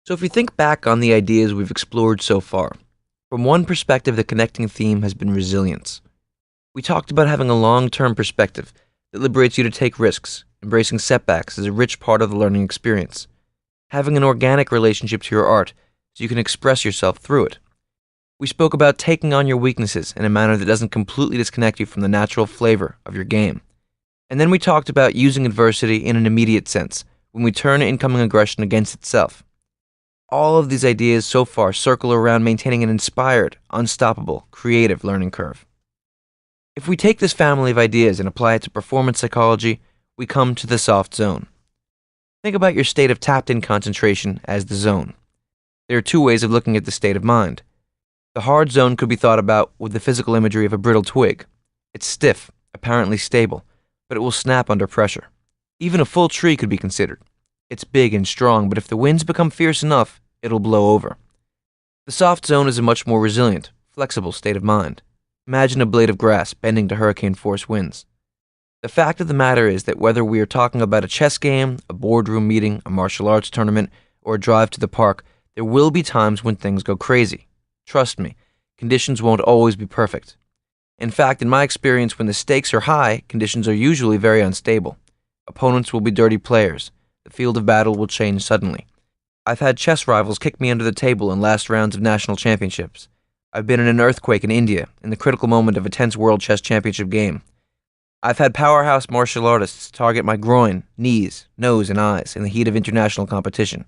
So if you think back on the ideas we've explored so far, from one perspective, the connecting theme has been resilience. We talked about having a long-term perspective that liberates you to take risks. Embracing setbacks is a rich part of the learning experience. Having an organic relationship to your art so you can express yourself through it. We spoke about taking on your weaknesses in a manner that doesn't completely disconnect you from the natural flavor of your game. And then we talked about using adversity in an immediate sense, when we turn incoming aggression against itself. All of these ideas so far circle around maintaining an inspired, unstoppable, creative learning curve. If we take this family of ideas and apply it to performance psychology, we come to the soft zone. Think about your state of tapped-in concentration as the zone. There are two ways of looking at the state of mind. The hard zone could be thought about with the physical imagery of a brittle twig. It's stiff, apparently stable, but it will snap under pressure. Even a full tree could be considered. It's big and strong, but if the winds become fierce enough, it'll blow over. The soft zone is a much more resilient, flexible state of mind. Imagine a blade of grass bending to hurricane-force winds. The fact of the matter is that whether we are talking about a chess game, a boardroom meeting, a martial arts tournament, or a drive to the park, there will be times when things go crazy. Trust me, conditions won't always be perfect. In fact, in my experience, when the stakes are high, conditions are usually very unstable. Opponents will be dirty players. The field of battle will change suddenly. I've had chess rivals kick me under the table in last rounds of national championships. I've been in an earthquake in India, in the critical moment of a tense world chess championship game. I've had powerhouse martial artists target my groin, knees, nose, and eyes in the heat of international competition.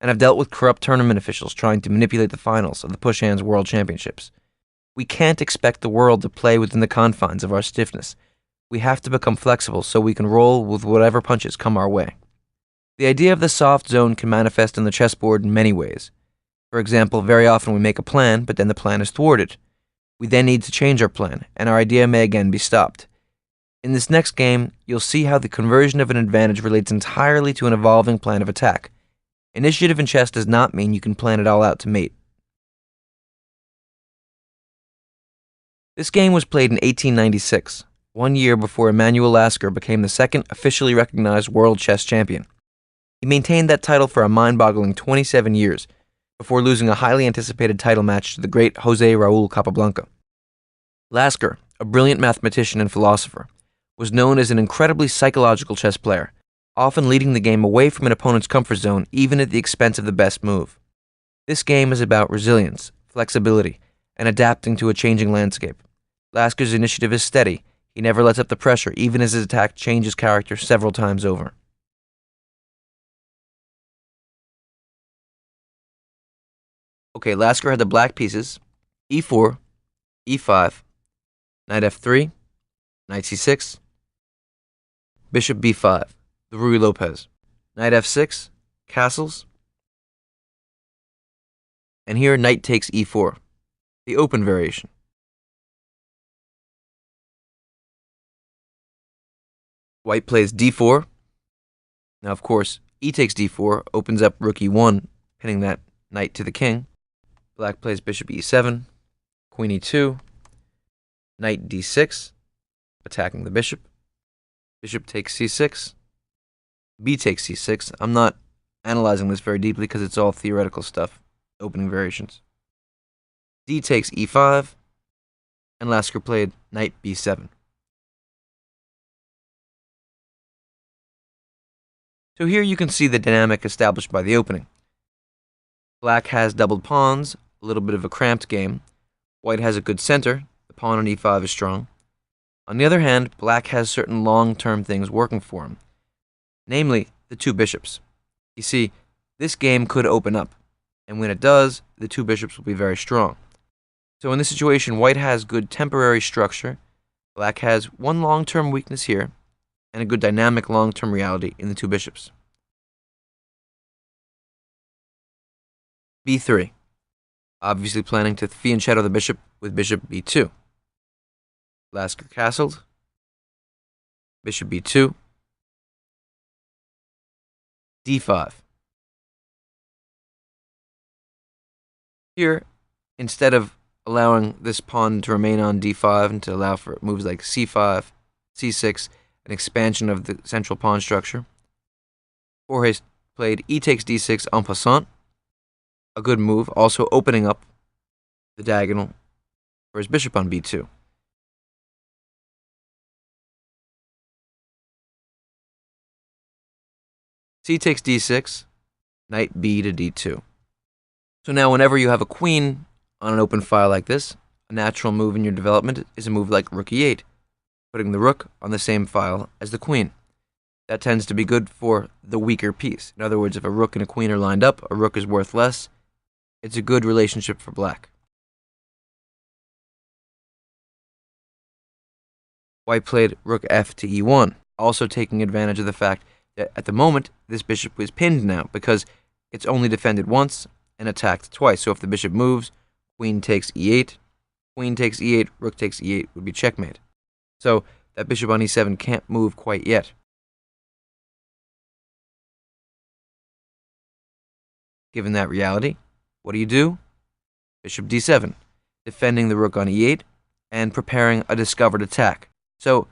And I've dealt with corrupt tournament officials trying to manipulate the finals of the Push Hands World Championships. We can't expect the world to play within the confines of our stiffness. We have to become flexible so we can roll with whatever punches come our way. The idea of the soft zone can manifest on the chessboard in many ways. For example, very often we make a plan, but then the plan is thwarted. We then need to change our plan, and our idea may again be stopped. In this next game, you'll see how the conversion of an advantage relates entirely to an evolving plan of attack. Initiative in chess does not mean you can plan it all out to mate. This game was played in 1896, 1 year before Emanuel Lasker became the second officially recognized world chess champion. He maintained that title for a mind-boggling 27 years, before losing a highly anticipated title match to the great José Raúl Capablanca. Lasker, a brilliant mathematician and philosopher, was known as an incredibly psychological chess player, often leading the game away from an opponent's comfort zone even at the expense of the best move. This game is about resilience, flexibility, and adapting to a changing landscape. Lasker's initiative is steady. He never lets up the pressure, even as his attack changes character several times over. Okay, Lasker had the black pieces, e4, e5, knight f3, knight c6, bishop b5, the Ruy Lopez, knight f6, castles, and here knight takes e4, the open variation. White plays d4. Now, of course, e takes d4 opens up rook e1, pinning that knight to the king. Black plays bishop e7, queen e2, knight d6, attacking the bishop. Bishop takes c6, b takes c6. I'm not analyzing this very deeply because it's all theoretical stuff, opening variations. D takes e5, and Lasker played knight b7. So here you can see the dynamic established by the opening. Black has doubled pawns, a little bit of a cramped game. White has a good center, the pawn on e5 is strong. On the other hand, black has certain long-term things working for him, namely the two bishops. You see, this game could open up, and when it does, the two bishops will be very strong. So in this situation, white has good temporary structure, black has one long-term weakness here, and a good dynamic long-term reality in the two bishops. b3. Obviously planning to fianchetto the bishop with bishop b2. Lasker castled. Bishop b2. d5. Here, instead of allowing this pawn to remain on d5 and to allow for moves like c5, c6, an expansion of the central pawn structure, Borges played e takes d6 en passant, a good move, also opening up the diagonal for his bishop on b2. C takes d6, knight b to d2. So now whenever you have a queen on an open file like this, a natural move in your development is a move like rook e8, putting the rook on the same file as the queen. That tends to be good for the weaker piece. In other words, if a rook and a queen are lined up, a rook is worth less. It's a good relationship for black. White played rook f to e1, also taking advantage of the fact that at the moment, this bishop is pinned now because it's only defended once and attacked twice. So if the bishop moves, queen takes e8, rook takes e8 would be checkmate. So that bishop on e7 can't move quite yet. Given that reality, what do? Bishop d7, defending the rook on e8 and preparing a discovered attack. So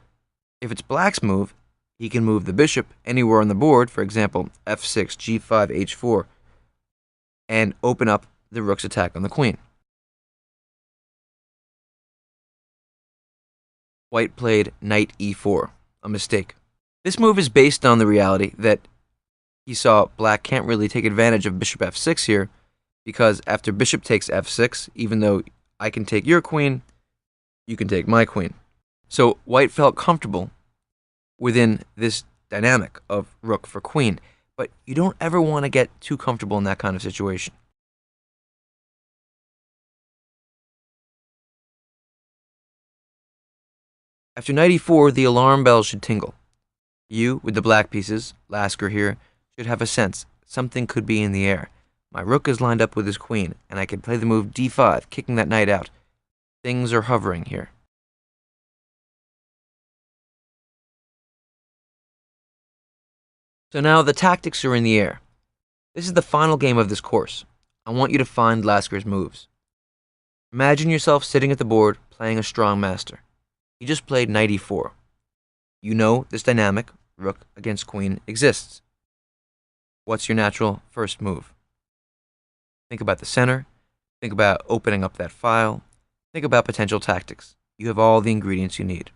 if it's black's move, he can move the bishop anywhere on the board, for example, f6, g5, h4, and open up the rook's attack on the queen. White played knight e4, a mistake. This move is based on the reality that he saw black can't really take advantage of bishop f6 here, because after bishop takes f6, even though I can take your queen, you can take my queen. So white felt comfortable within this dynamic of rook for queen, but you don't ever want to get too comfortable in that kind of situation. After knight e4, the alarm bells should tingle. You, with the black pieces, Lasker here, should have a sense something could be in the air. My rook is lined up with his queen, and I can play the move d5, kicking that knight out. Things are hovering here. So now the tactics are in the air. This is the final game of this course. I want you to find Lasker's moves. Imagine yourself sitting at the board playing a strong master. He just played knight e4. You know this dynamic, rook against queen, exists. What's your natural first move? Think about the center. Think about opening up that file. Think about potential tactics. You have all the ingredients you need.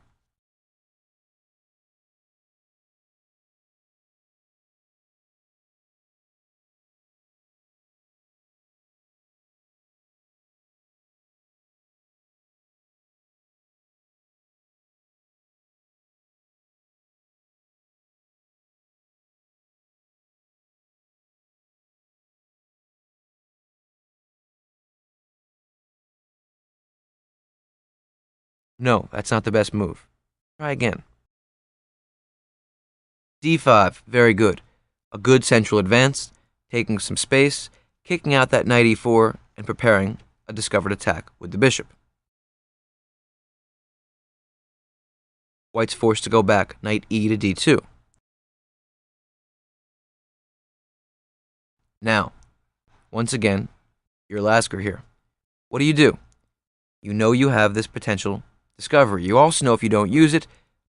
No, that's not the best move. Try again. d5, very good. A good central advance, taking some space, kicking out that knight e4, and preparing a discovered attack with the bishop. White's forced to go back, knight e to d2. Now, once again, you're Lasker here. What do? You know you have this potential discovery. You also know if you don't use it,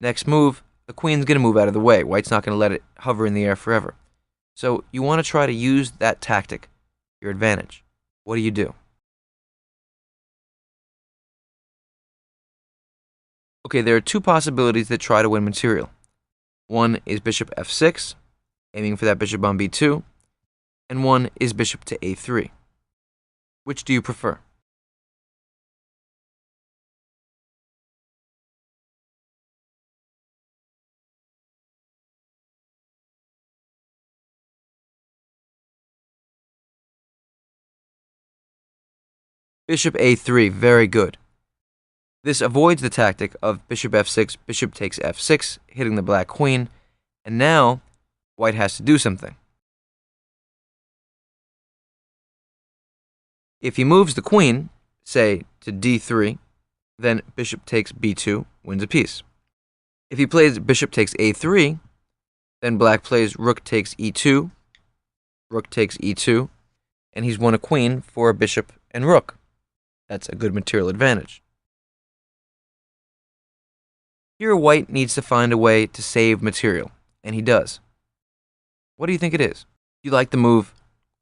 next move, the queen's going to move out of the way. White's not going to let it hover in the air forever. So you want to try to use that tactic, your advantage. What do? Okay, there are two possibilities that try to win material. One is bishop f6, aiming for that bishop on b2, and one is bishop to a3. Which do you prefer? Bishop a3, very good. This avoids the tactic of bishop f6, bishop takes f6, hitting the black queen, and now white has to do something. If he moves the queen, say to d3, then bishop takes b2, wins a piece. If he plays bishop takes a3, then black plays rook takes e2, and he's won a queen for a bishop and rook. That's a good material advantage. Here white needs to find a way to save material, and he does. What do you think it is? You like the move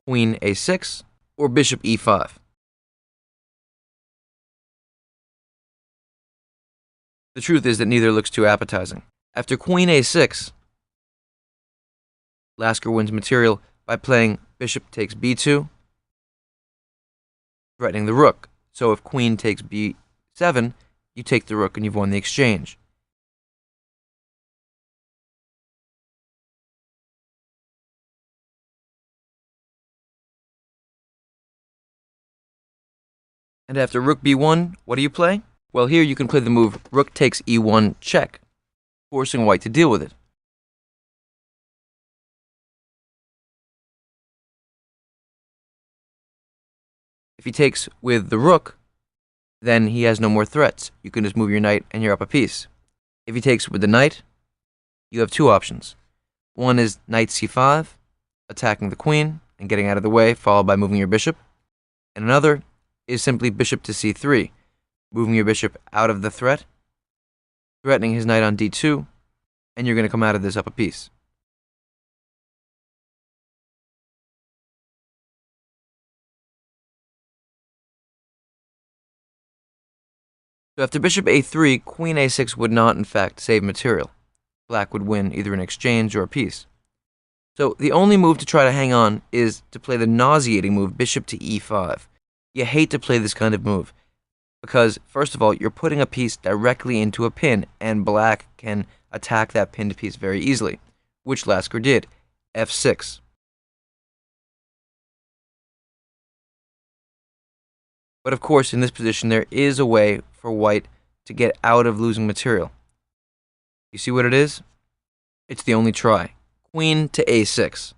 queen a6 or bishop e5. The truth is that neither looks too appetizing. After queen a6, Lasker wins material by playing bishop takes b2, threatening the rook. So if queen takes b7, you take the rook and you've won the exchange. And after rook b1, what do you play? Well, here you can play the move rook takes e1 check, forcing white to deal with it. If he takes with the rook, then he has no more threats. You can just move your knight and you're up a piece. If he takes with the knight, you have two options. One is knight c5, attacking the queen and getting out of the way, followed by moving your bishop. And another is simply bishop to c3, moving your bishop out of the threat, threatening his knight on d2, and you're going to come out of this up a piece. So after bishop a3, queen a6 would not, in fact, save material. Black would win either an exchange or a piece. So the only move to try to hang on is to play the nauseating move bishop to e5. You hate to play this kind of move because, first of all, you're putting a piece directly into a pin, and black can attack that pinned piece very easily, which Lasker did, f6. But of course, in this position, there is a way for white to get out of losing material. You see what it is? It's the only try. Queen to a6.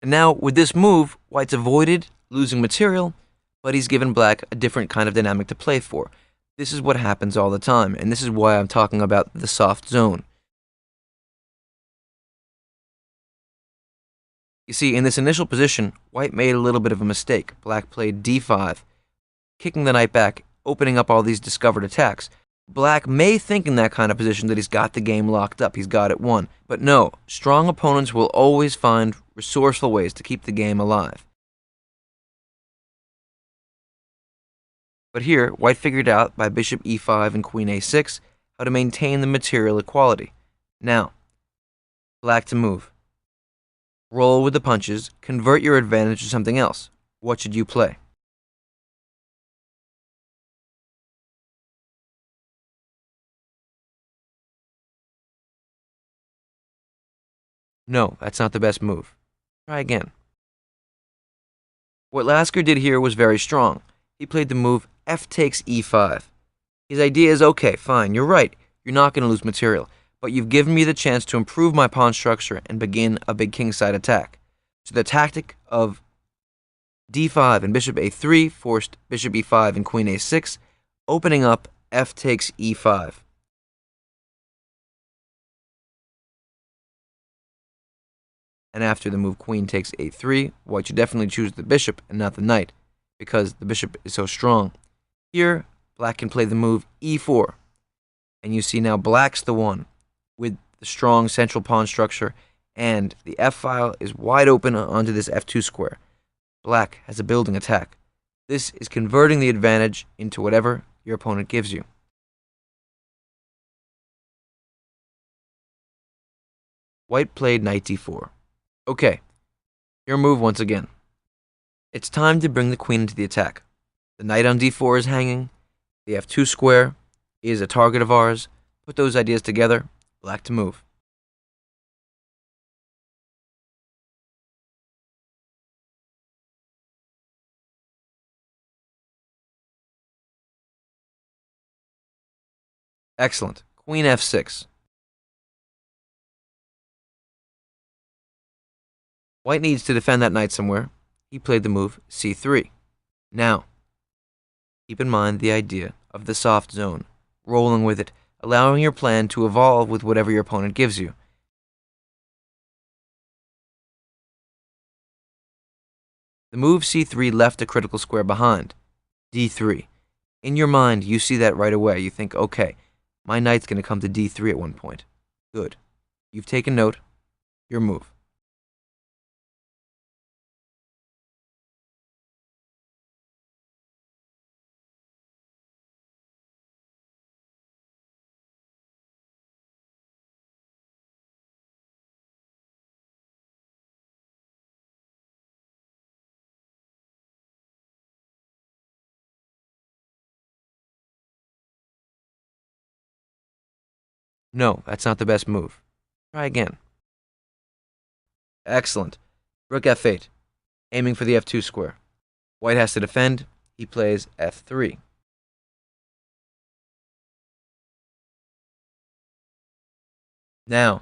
And now, with this move, white's avoided losing material, but he's given black a different kind of dynamic to play for. This is what happens all the time, and this is why I'm talking about the soft zone. You see, in this initial position, white made a little bit of a mistake. Black played d5, kicking the knight back, opening up all these discovered attacks. Black may think in that kind of position that he's got the game locked up, he's got it won. But no, strong opponents will always find resourceful ways to keep the game alive. But here, white figured out by bishop e5 and queen a6 how to maintain the material equality. Now, black to move. Roll with the punches, convert your advantage to something else. What should you play? No, that's not the best move. Try again. What Lasker did here was very strong. He played the move f takes e5. His idea is, okay, fine, you're right, you're not going to lose material, but you've given me the chance to improve my pawn structure and begin a big kingside attack. So the tactic of d5 and bishop a3 forced bishop e5 and queen a6, opening up f takes e5. And after the move queen takes a3, white should definitely choose the bishop and not the knight, because the bishop is so strong. Here, black can play the move e4, and you see now black's the one with the strong central pawn structure, and the f-file is wide open onto this f2 square. Black has a building attack. This is converting the advantage into whatever your opponent gives you. White played knight d4. Okay, your move once again. It's time to bring the queen into the attack. The knight on d4 is hanging. The f2 square is a target of ours. Put those ideas together. Black to move. Excellent. Queen f6. White needs to defend that knight somewhere. He played the move c3. Now, keep in mind the idea of the soft zone, rolling with it, allowing your plan to evolve with whatever your opponent gives you. The move c3 left a critical square behind, d3. In your mind, you see that right away. You think, okay, my knight's going to come to d3 at one point. Good. You've taken note. Your move. No, that's not the best move. Try again. Excellent. Rook f8, aiming for the f2 square. White has to defend. He plays f3. Now,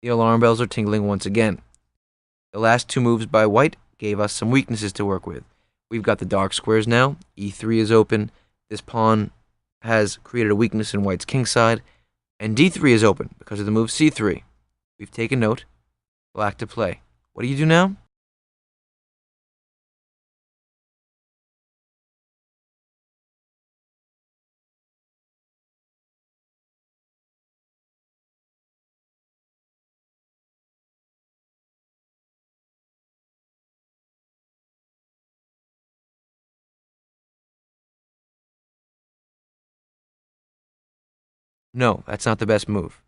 the alarm bells are tingling once again. The last two moves by White gave us some weaknesses to work with. We've got the dark squares now. e3 is open. This pawn has created a weakness in White's kingside. And d3 is open because of the move c3. We've taken note. Black to play. What do you do now? No, that's not the best move.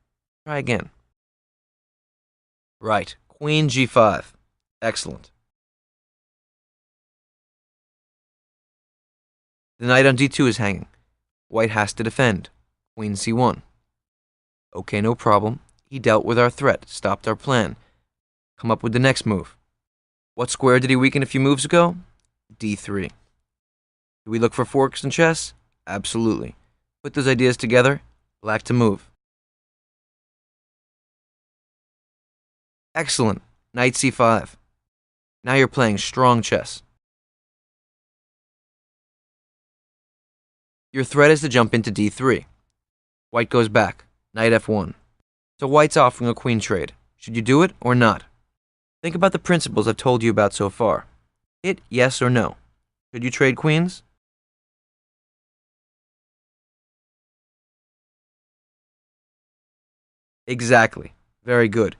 Try again. Right. Queen g5. Excellent. The knight on d2 is hanging. White has to defend. Queen c1. Okay, no problem. He dealt with our threat, stopped our plan. Come up with the next move. What square did he weaken a few moves ago? d3. Do we look for forks in chess? Absolutely. Put those ideas together. Black to move. Excellent. Knight c5. Now you're playing strong chess. Your threat is to jump into d3. White goes back. Knight f1. So White's offering a queen trade. Should you do it or not? Think about the principles I've told you about so far. Hit yes or no. Should you trade queens? Exactly. Very good.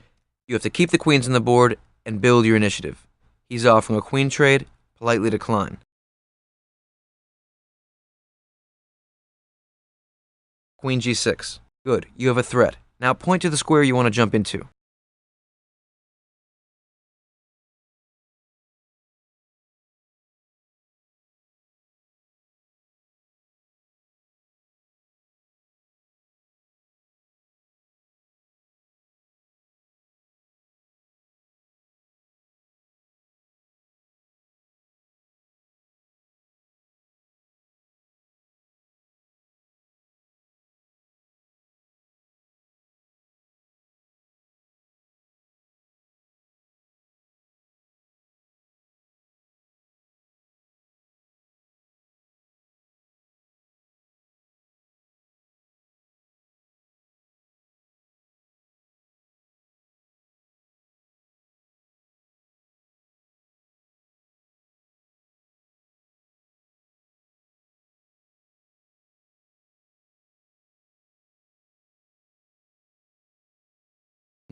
You have to keep the queens on the board and build your initiative. He's offering a queen trade. Politely decline. Queen g6. Good. You have a threat. Now point to the square you want to jump into.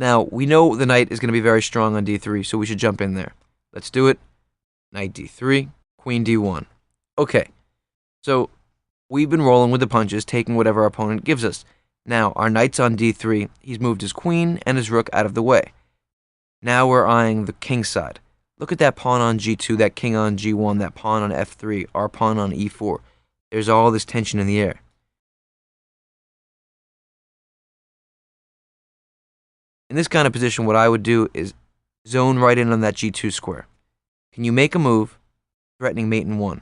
Now, we know the knight is going to be very strong on d3, so we should jump in there. Let's do it. Knight d3, queen d1. Okay, so we've been rolling with the punches, taking whatever our opponent gives us. Now, our knight's on d3. He's moved his queen and his rook out of the way. Now we're eyeing the king side. Look at that pawn on g2, that king on g1, that pawn on f3, our pawn on e4. There's all this tension in the air. In this kind of position, what I would do is zone right in on that g2 square. Can you make a move threatening mate in 1?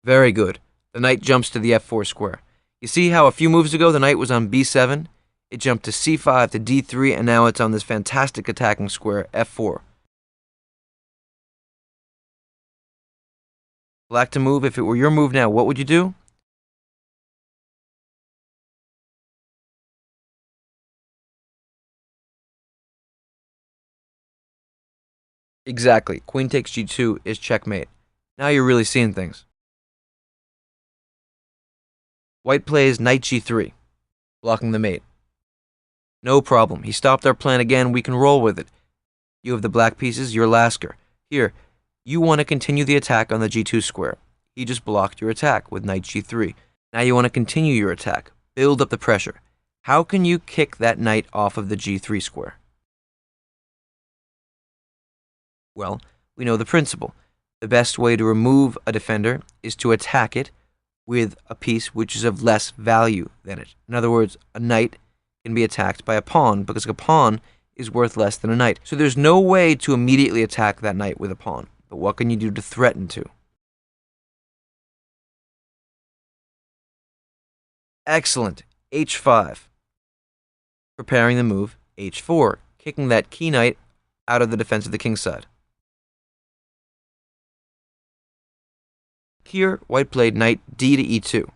Very good. The knight jumps to the f4 square. You see how a few moves ago the knight was on b7? It jumped to c5 to d3, and now it's on this fantastic attacking square, f4. Black to move. If it were your move now, what would you do? Exactly. Queen takes g2 is checkmate. Now you're really seeing things. White plays knight g3, blocking the mate. No problem. He stopped our plan again. We can roll with it. You have the black pieces, you're Lasker. Here, you want to continue the attack on the g2 square. He just blocked your attack with knight g3. Now you want to continue your attack. Build up the pressure. How can you kick that knight off of the g3 square? Well, we know the principle. The best way to remove a defender is to attack it with a piece which is of less value than it. In other words, a knight can be attacked by a pawn because a pawn is worth less than a knight. So there's no way to immediately attack that knight with a pawn. But what can you do to threaten to? Excellent. h5. Preparing the move h4, kicking that key knight out of the defense of the king's side. Here, white played knight d to e2.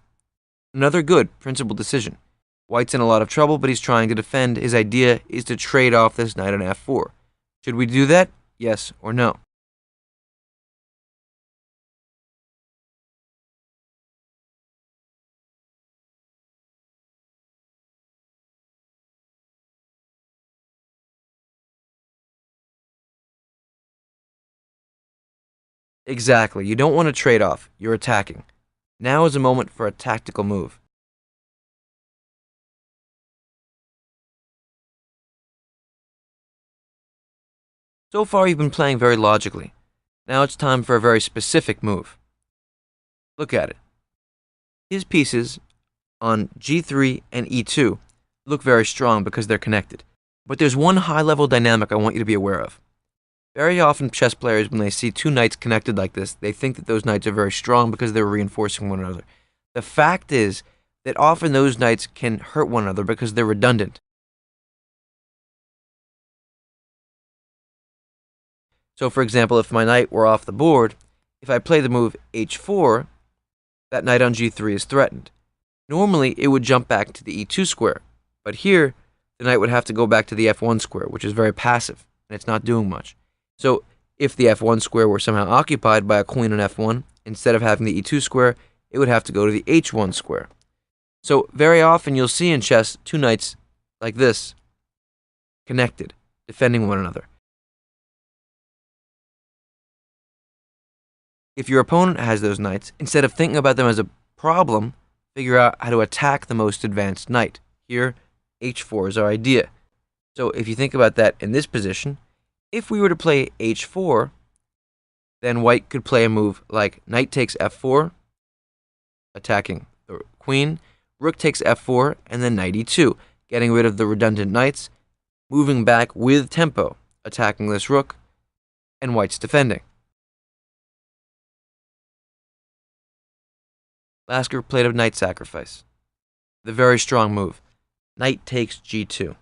Another good, principled decision. White's in a lot of trouble, but he's trying to defend. His idea is to trade off this knight on f4. Should we do that? Yes or no? Exactly. You don't want to trade off. You're attacking. Now is a moment for a tactical move. So far, you've been playing very logically. Now it's time for a very specific move. Look at it. His pieces on g3 and e2 look very strong because they're connected. But there's one high-level dynamic I want you to be aware of. Very often, chess players, when they see two knights connected like this, they think that those knights are very strong because they're reinforcing one another. The fact is that often those knights can hurt one another because they're redundant. So, for example, if my knight were off the board, if I play the move h4, that knight on g3 is threatened. Normally, it would jump back to the e2 square, but here, the knight would have to go back to the f1 square, which is very passive, and it's not doing much. So, if the f1 square were somehow occupied by a queen on f1, instead of having the e2 square, it would have to go to the h1 square. So, very often you'll see in chess two knights like this, connected, defending one another. If your opponent has those knights, instead of thinking about them as a problem, figure out how to attack the most advanced knight. Here, h4 is our idea. So if you think about that in this position, if we were to play h4, then white could play a move like knight takes f4, attacking the queen, rook takes f4, and then knight e2, getting rid of the redundant knights, moving back with tempo, attacking this rook, and white's defending. Lasker played a knight sacrifice. The very strong move. Knight takes g2.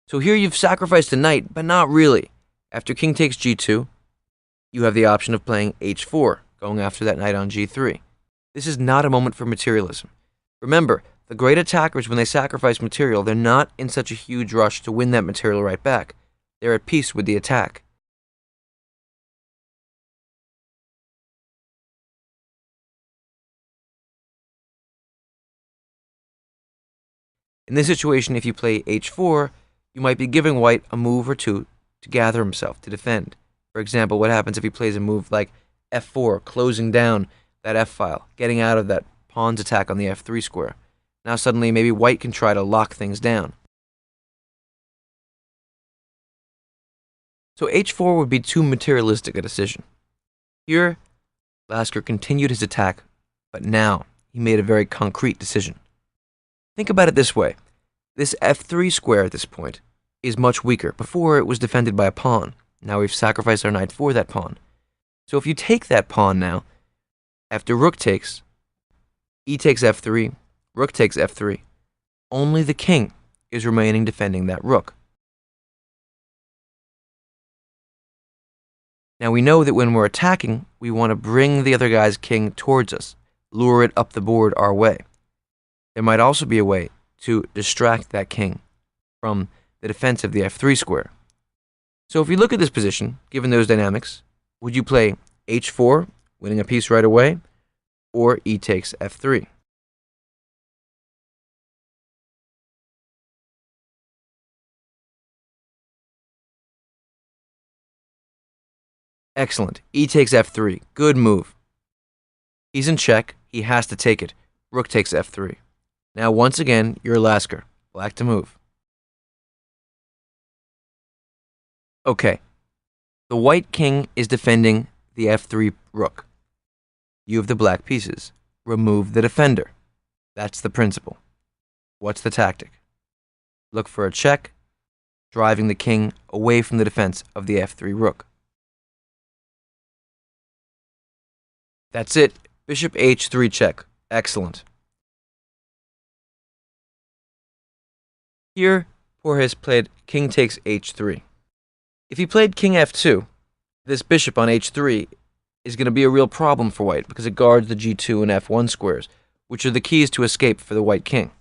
So here you've sacrificed a knight, but not really. After king takes g2, you have the option of playing h4, going after that knight on g3. This is not a moment for materialism. Remember, the great attackers, when they sacrifice material, they're not in such a huge rush to win that material right back. They're at peace with the attack. In this situation, if you play h4, you might be giving white a move or two to gather himself, to defend. For example, what happens if he plays a move like f4, closing down that f-file, getting out of that pawn's attack on the f3 square. Now suddenly maybe white can try to lock things down. So h4 would be too materialistic a decision. Here, Lasker continued his attack, but now he made a very concrete decision. Think about it this way. This f3 square at this point is much weaker. Before, it was defended by a pawn. Now we've sacrificed our knight for that pawn. So if you take that pawn now, after rook takes, e takes f3, rook takes f3, only the king is remaining defending that rook. Now we know that when we're attacking, we want to bring the other guy's king towards us, lure it up the board our way. There might also be a way to distract that king from the defense of the f3 square. So if you look at this position, given those dynamics, would you play h4, winning a piece right away, or e takes f3? Excellent. E takes f3. Good move. He's in check. He has to take it. Rook takes f3. Now, once again, you're Lasker. Black to move. Okay, the white king is defending the f3 rook. You have the black pieces. Remove the defender. That's the principle. What's the tactic? Look for a check, driving the king away from the defense of the f3 rook. That's it. Bishop h3 check. Excellent. Here, Kurs has played king takes h3. If he played king f2, this bishop on h3 is going to be a real problem for white because it guards the g2 and f1 squares, which are the keys to escape for the white king.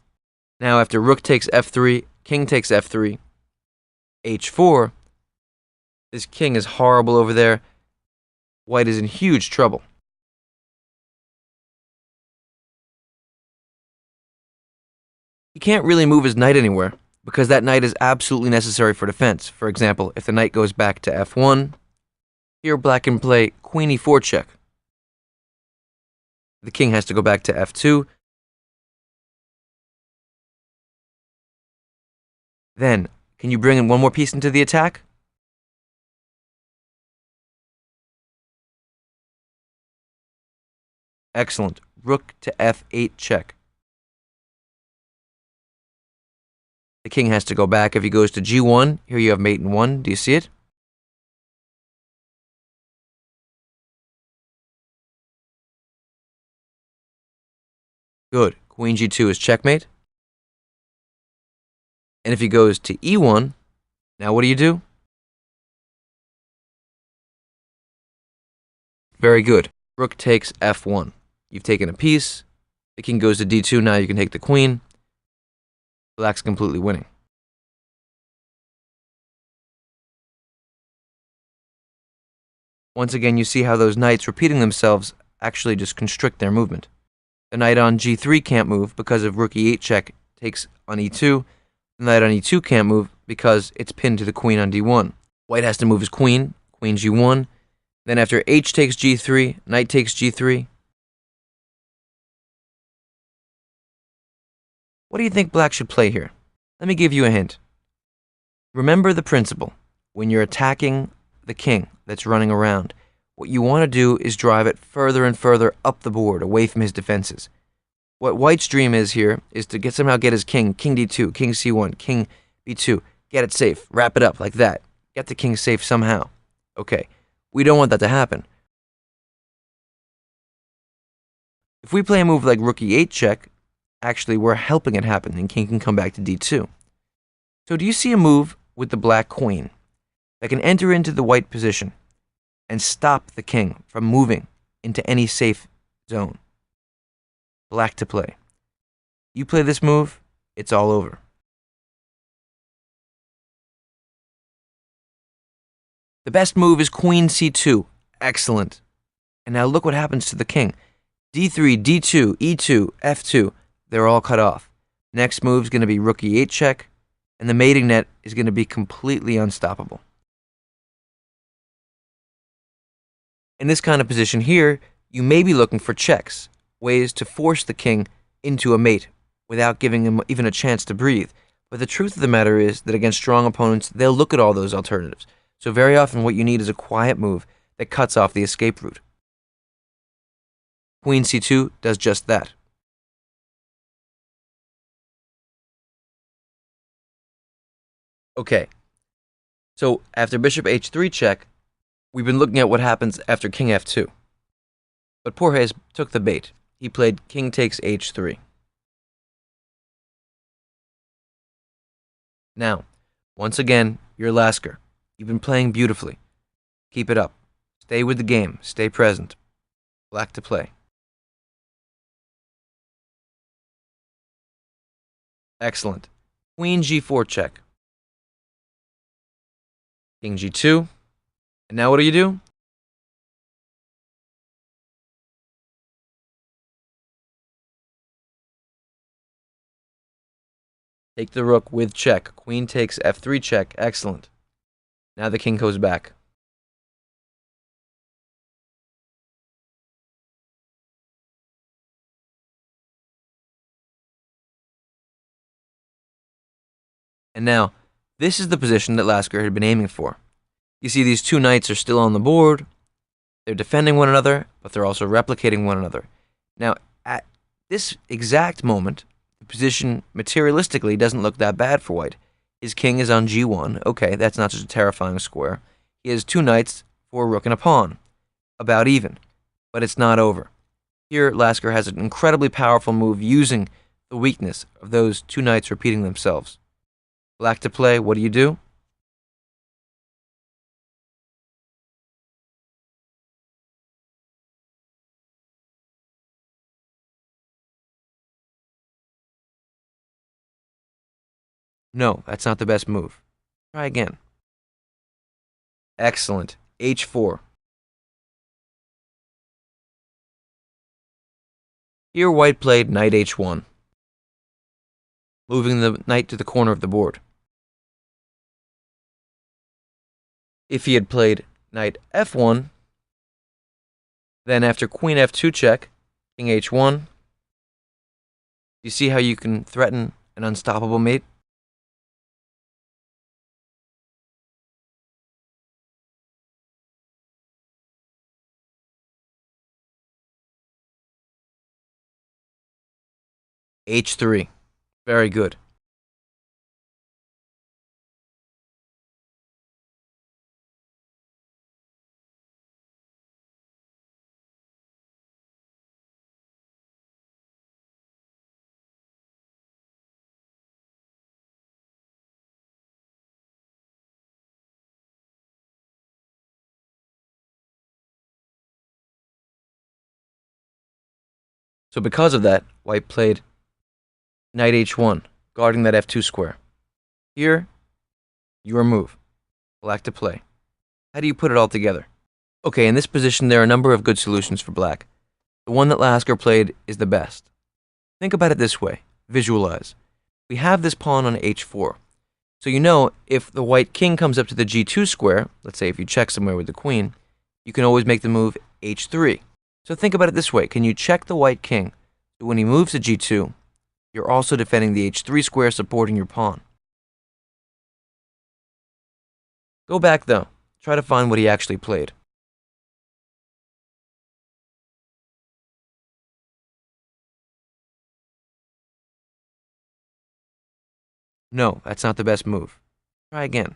Now, after rook takes f3, king takes f3, h4, this king is horrible over there. White is in huge trouble. He can't really move his knight anywhere because that knight is absolutely necessary for defense. For example, if the knight goes back to f1, here black can play queen e4 check. The king has to go back to f2. Then, can you bring in one more piece into the attack? Excellent. Rook to f8 check. The king has to go back. If he goes to g1, here you have mate in 1. Do you see it? Good. Queen g2 is checkmate. And if he goes to e1, now what do? Very good. Rook takes f1. You've taken a piece. The king goes to d2. Now you can take the queen. Black's completely winning. Once again, you see how those knights repeating themselves actually just constrict their movement. The knight on g3 can't move because of rook e8 check takes on e2. The knight on e2 can't move because it's pinned to the queen on d1. White has to move his queen, queen g1. Then after h takes g3, knight takes g3. What do you think black should play here? Let me give you a hint. Remember the principle. When you're attacking the king that's running around, what you want to do is drive it further and further up the board, away from his defenses. What white's dream is here is to somehow get his king d2, king c1, king b2, get it safe, wrap it up like that. Get the king safe somehow. Okay, we don't want that to happen. If we play a move like rook e8 check, actually we're helping it happen, and king can come back to d2. So do you see a move with the black queen that can enter into the white position and stop the king from moving into any safe zone? Black to play. You play this move, it's all over. The best move is queen c2. Excellent. And now look what happens to the king. d3, d2, e2, f2, they're all cut off. Next move is going to be rook e8 check, and the mating net is going to be completely unstoppable. In this kind of position here, you may be looking for checks, ways to force the king into a mate without giving him even a chance to breathe. But the truth of the matter is that against strong opponents, they'll look at all those alternatives. So very often what you need is a quiet move that cuts off the escape route. Queen c2 does just that. Okay, so after bishop h3 check, we've been looking at what happens after king f2. But Kurs took the bait. He played king takes h3. Now, once again, you're Lasker. You've been playing beautifully. Keep it up. Stay with the game. Stay present. Black to play. Excellent. Queen g4 check. King g2. And now what do? Take the rook with check. Queen takes f3 check. Excellent. Now the king goes back. And now, this is the position that Lasker had been aiming for. You see these two knights are still on the board. They're defending one another, but they're also replicating one another. Now, at this exact moment, the position materialistically doesn't look that bad for white. His king is on g1. Okay, that's not just a terrifying square. He has two knights, for a rook and a pawn. About even. But it's not over. Here, Lasker has an incredibly powerful move using the weakness of those two knights repeating themselves. Black to play, what do you do? No, that's not the best move. Try again. Excellent. h4. Here white played knight h1, moving the knight to the corner of the board. If he had played knight f1, then after queen f2 check, king h1, you see how you can threaten an unstoppable mate? h3. Very good. So because of that, white played knight h1, guarding that f2 square. Here, your move. Black to play. How do you put it all together? Okay, in this position there are a number of good solutions for black. The one that Lasker played is the best. Think about it this way. Visualize. We have this pawn on h4. So you know if the white king comes up to the g2 square, let's say if you check somewhere with the queen, you can always make the move h3. So think about it this way. Can you check the white king so when he moves to g2, you're also defending the h3 square supporting your pawn? Go back though. Try to find what he actually played. No, that's not the best move. Try again.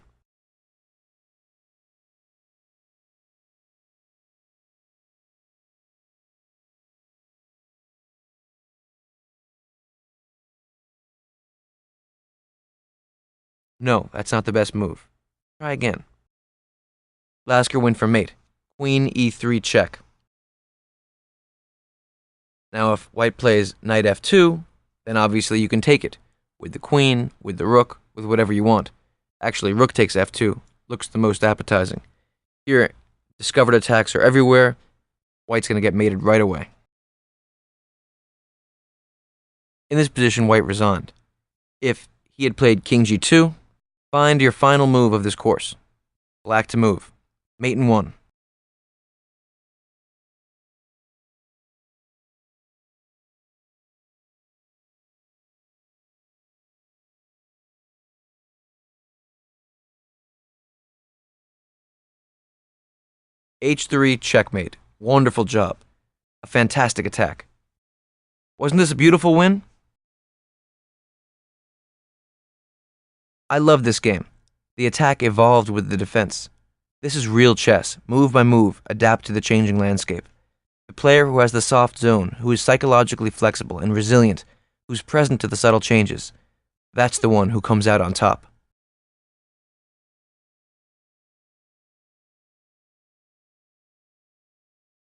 No, that's not the best move. Try again. Lasker went for mate. Queen e3 check. Now if white plays knight f2, then obviously you can take it. With the queen, with the rook, with whatever you want. Actually, rook takes f2. Looks the most appetizing. Here, discovered attacks are everywhere. White's going to get mated right away. In this position, white resigned. If he had played king g2, find your final move of this course. Black to move. Mate in 1. h3 checkmate. Wonderful job. A fantastic attack. Wasn't this a beautiful win? I love this game. The attack evolved with the defense. This is real chess, move by move, adapt to the changing landscape. The player who has the soft zone, who is psychologically flexible and resilient, who's present to the subtle changes, that's the one who comes out on top.